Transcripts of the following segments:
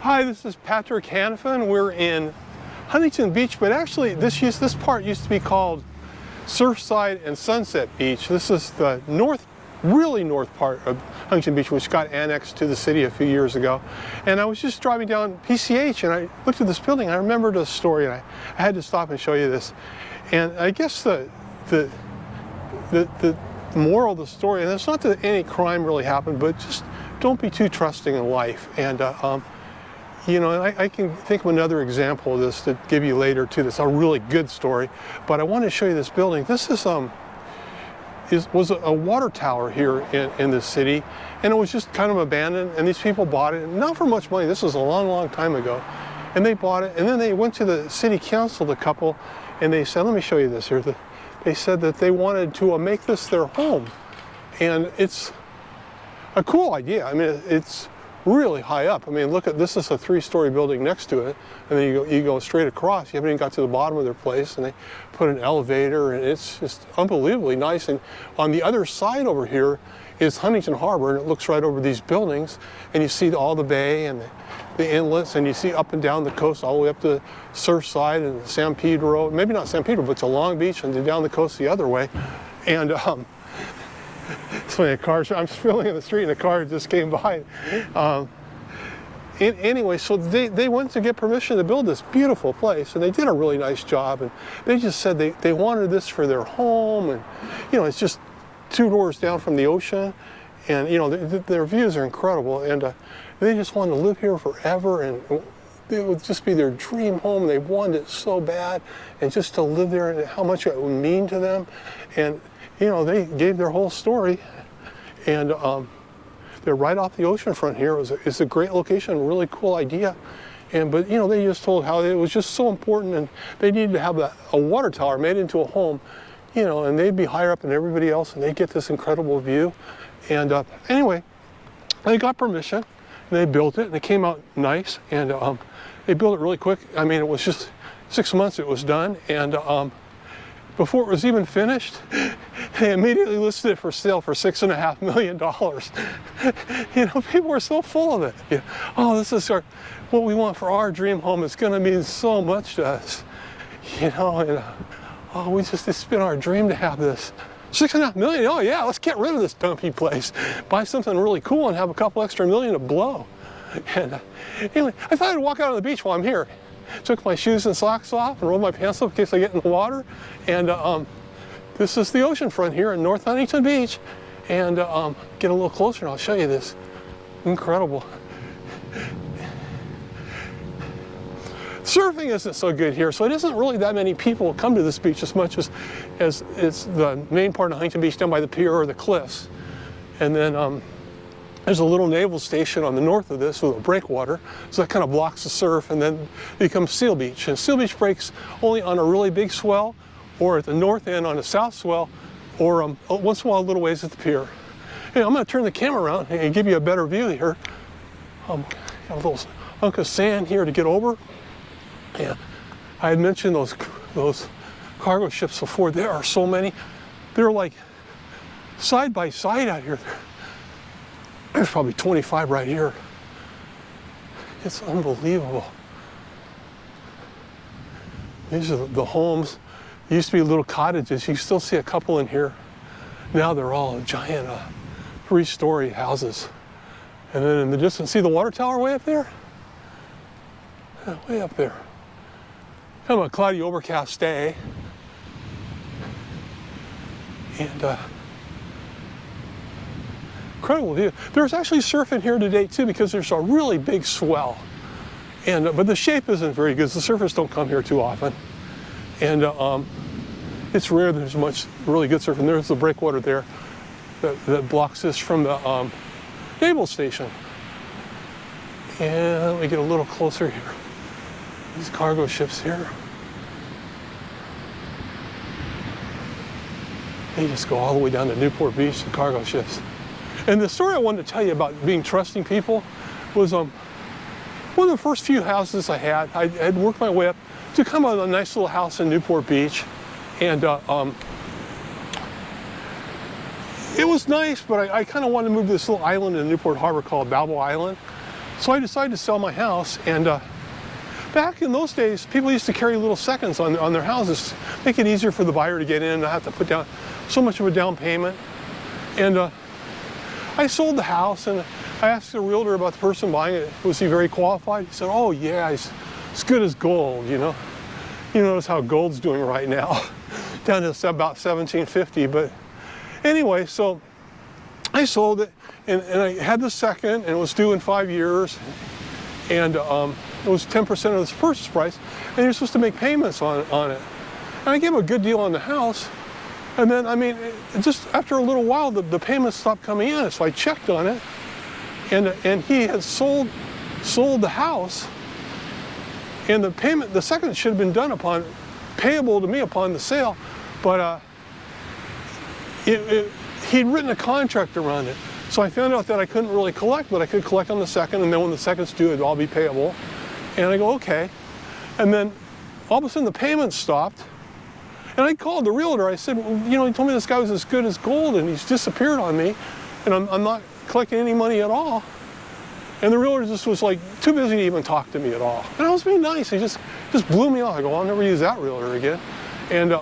Hi, this is Patrick Hanifin. We're in Huntington Beach, but actually this part used to be called Surfside and Sunset Beach. This is the really north part of Huntington Beach, which got annexed to the city a few years ago. And I was just driving down PCH and I looked at this building. I remembered a story and I had to stop and show you this. And I guess the moral of the story, and it's not that any crime really happened, but just don't be too trusting in life. And you know, and I can think of another example of this to give you later too. That's a really good story, but I want to show you this building. This was a water tower here in the city, and it was just kind of abandoned. And these people bought it, not for much money. This was a long time ago, and they bought it. And then they went to the city council, the couple, and they said, "Let me show you this here." They said that they wanted to make this their home, and it's a cool idea. I mean, it's really high up. I mean, look at this. Is a 3-story building next to it, and then you go straight across. You haven't even got to the bottom of their place, and they put an elevator, and it's just unbelievably nice. And on the other side over here is Huntington Harbor, and it looks right over these buildings, and you see all the bay and the inlets, and you see up and down the coast all the way up to Surfside and San Pedro. Maybe not San Pedro, but to Long Beach, and down the coast the other way. And it's funny, I'm filling in the street and a car just came by. Anyway, so they went to get permission to build this beautiful place, and they did a really nice job. And they just said they wanted this for their home, and you know, it's just 2 doors down from the ocean, and you know, their views are incredible, and they just wanted to live here forever, and it would just be their dream home. They wanted it so bad, and just to live there, and how much it would mean to them. And you know, they gave their whole story, and they're right off the ocean front here. It's a great location, really cool idea. But you know, they just told how it was just so important, and they needed to have a water tower made into a home, you know, and they'd be higher up than everybody else, and they'd get this incredible view. And anyway, they got permission, and they built it, and it came out nice, and they built it really quick. I mean, it was just 6 months it was done, and before it was even finished, they immediately listed it for sale for $6.5 million. You know, people were so full of it. You know, oh, this is what we want for our dream home. It's going to mean so much to us. You know, and oh, it's been our dream to have this. $6.5 million. Oh yeah, let's get rid of this dumpy place. Buy something really cool and have a couple extra million to blow. And anyway, I thought I'd walk out on the beach while I'm here. Took my shoes and socks off and rolled my pants up in case I get in the water. And this is the ocean front here in North Huntington Beach. And get a little closer and I'll show you this. Incredible. Surfing isn't so good here, so it isn't really that many people come to this beach as much as it's the main part of Huntington Beach down by the pier or the cliffs. And then there's a little naval station on the north of this with a breakwater, so that kind of blocks the surf, and then it becomes Seal Beach. And Seal Beach breaks only on a really big swell, or at the north end on a south swell, or once in a while a little ways at the pier. Hey, I'm going to turn the camera around and give you a better view here. Got a little hunk of sand here to get over. And I had mentioned those cargo ships before. There are so many. They're like side by side out here. There's probably 25 right here. It's unbelievable. These are the homes. There used to be little cottages. You still see a couple in here. Now they're all giant 3-story houses. And then in the distance, see the water tower way up there? Yeah, way up there. Kind of a cloudy, overcast day. And incredible view. There's actually surfing here today too, because there's a really big swell. But the shape isn't very good. The surfers don't come here too often. And it's rare there's much really good surfing. There's the breakwater there that blocks this from the naval station. And let me get a little closer here. These cargo ships here. They just go all the way down to Newport Beach, the cargo ships. And the story I wanted to tell you about being trusting people was one of the first few houses I had worked my way up to come out of a nice little house in Newport Beach. And it was nice, but I kind of wanted to move to this little island in Newport Harbor called Balboa Island. So I decided to sell my house, and back in those days, people used to carry little seconds on their houses, make it easier for the buyer to get in and not have to put down so much of a down payment. And I sold the house, and I asked the realtor about the person buying it. Was he very qualified? He said, oh yeah, he's as good as gold, you know. You notice how gold's doing right now, down to about 1750. But anyway, so I sold it, and I had the second, and it was due in 5 years, and it was 10% of the purchase price, and you're supposed to make payments on it. And I gave him a good deal on the house, and then, I mean, just after a little while, the payments stopped coming in, so I checked on it, and he had sold the house, and the payment, the second should have been done payable to me upon the sale, but he'd written a contract around it. So I found out that I couldn't really collect, but I could collect on the second, and then when the second's due, it'd all be payable. And I go, okay. And then all of a sudden the payments stopped. And I called the realtor. I said, well, you know, he told me this guy was as good as gold, and he's disappeared on me, and I'm not collecting any money at all. And the realtor just was like too busy to even talk to me at all. And I was being nice. He just blew me off. I go, I'll never use that realtor again. And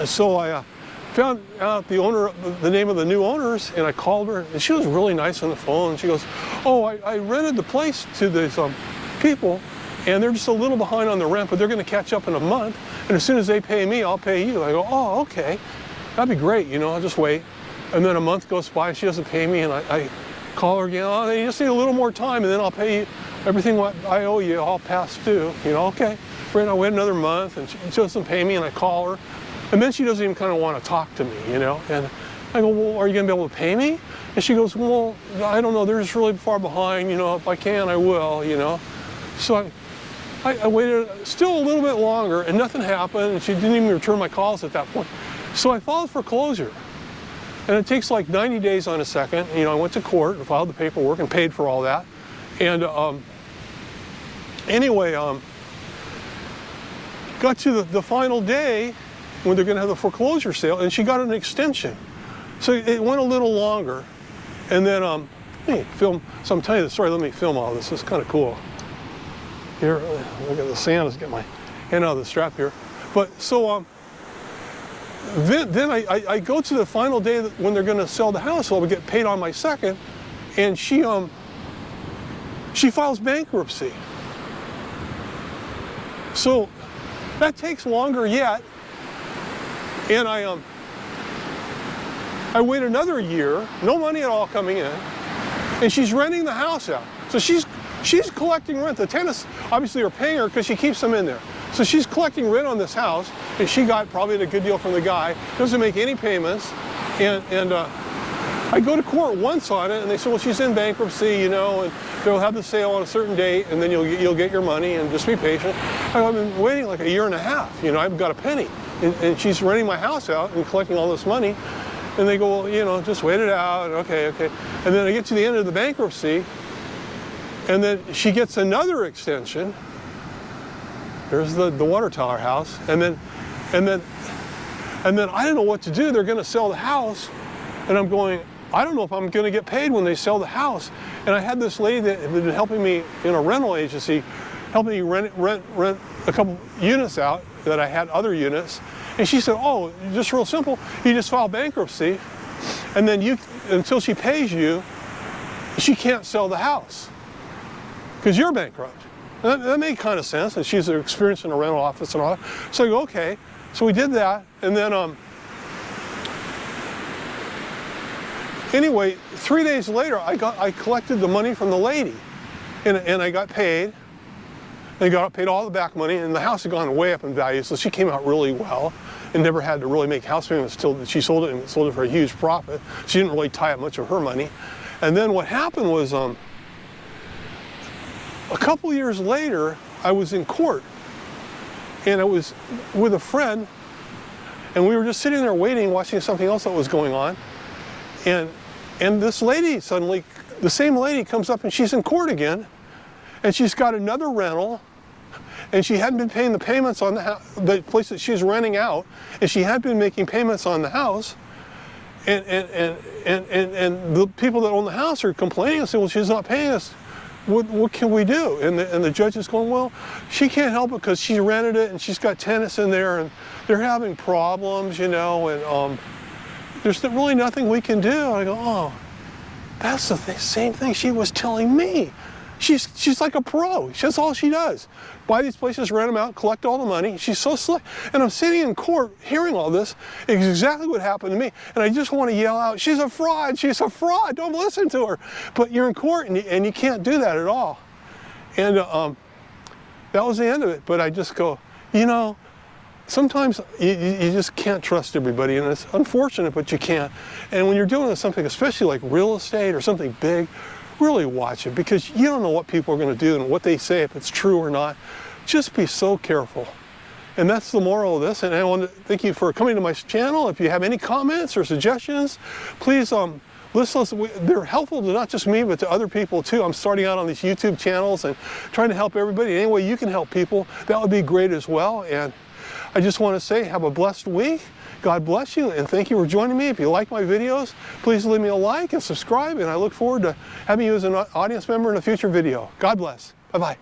so I found out the name of the new owners, and I called her, and she was really nice on the phone. And she goes, oh, I rented the place to these people, and they're just a little behind on the rent, but they're going to catch up in a month. And as soon as they pay me, I'll pay you. I go, oh, okay, that'd be great. You know, I'll just wait. And then a month goes by, and she doesn't pay me, and I call her again. Oh, they just need a little more time, and then I'll pay you everything what I owe you, all past due. You know, okay. Right, I wait another month, and she doesn't pay me, and I call her. And then she doesn't even kind of want to talk to me, you know. And I go, well, are you going to be able to pay me? And she goes, well, I don't know. They're just really far behind. You know, if I can, I will, you know. So I waited still a little bit longer, and nothing happened. And she didn't even return my calls at that point. So I filed foreclosure. And it takes like 90 days on a second. You know, I went to court and filed the paperwork and paid for all that. And anyway, got to the final day when they're going to have the foreclosure sale, and she got an extension. So it went a little longer. And then, hey, film, so I'm telling you the story, let me film all this. It's kind of cool. Here, look at the sand, let's get my hand out of the strap here. But so, then I go to the final day when they're going to sell the house, so I'll get paid on my second, and she files bankruptcy. So that takes longer yet, and I wait another year, no money at all coming in, and she's renting the house out. So she's collecting rent. The tenants obviously are paying her because she keeps them in there. So she's collecting rent on this house, and she got probably a good deal from the guy, doesn't make any payments, and I go to court once on it, and they say, well, she's in bankruptcy, you know, and they'll have the sale on a certain date, and then you'll get your money, and just be patient. I've been waiting like a year and a half, you know, I haven't got a penny, and she's renting my house out and collecting all this money, and they go, well, you know, just wait it out, okay, and then I get to the end of the bankruptcy, and then she gets another extension. There's the water tower house, and then I don't know what to do. They're going to sell the house, and I'm going, I don't know if I'm going to get paid when they sell the house. And I had this lady that had been helping me in a rental agency, helping me rent a couple units out that I had other units, and she said, oh, just real simple. You just file bankruptcy, and then until she pays you, she can't sell the house because you're bankrupt. That made kind of sense, and she's experienced in a rental office and all that. So I go, okay. So we did that, and then anyway, 3 days later, I collected the money from the lady, and I got paid. And got paid all the back money, and the house had gone way up in value, so she came out really well, and never had to really make house payments till she sold it, and sold it for a huge profit. She didn't really tie up much of her money. And then what happened was, a couple years later, I was in court, and I was with a friend, and we were just sitting there waiting, watching something else that was going on, and this lady suddenly, the same lady comes up, and she's in court again, and she's got another rental, and she hadn't been paying the payments on the place that she's renting out, and she had been making payments on the house, and the people that own the house are complaining and saying, well, she's not paying us what can we do? And the judge is going, well, she can't help it because she rented it and she's got tenants in there and they're having problems, you know, and there's really nothing we can do. And I go, oh, that's the same thing she was telling me. She's like a pro. That's all she does. Buy these places, rent them out, collect all the money. She's so slick. And I'm sitting in court hearing all this. It's exactly what happened to me. And I just want to yell out, she's a fraud, she's a fraud, don't listen to her. But you're in court and you can't do that at all. And that was the end of it. But I just go, you know, sometimes you just can't trust everybody, and it's unfortunate, but you can't. And when you're doing something, especially like real estate or something big, really watch it, because you don't know what people are going to do and what they say, if it's true or not. Just be so careful. And that's the moral of this. And I want to thank you for coming to my channel. If you have any comments or suggestions, please listen. They're helpful to not just me, but to other people too. I'm starting out on these YouTube channels and trying to help everybody. Any way you can help people, that would be great as well. And I just want to say, have a blessed week. God bless you, and thank you for joining me. If you like my videos, please leave me a like and subscribe, and I look forward to having you as an audience member in a future video. God bless. Bye-bye.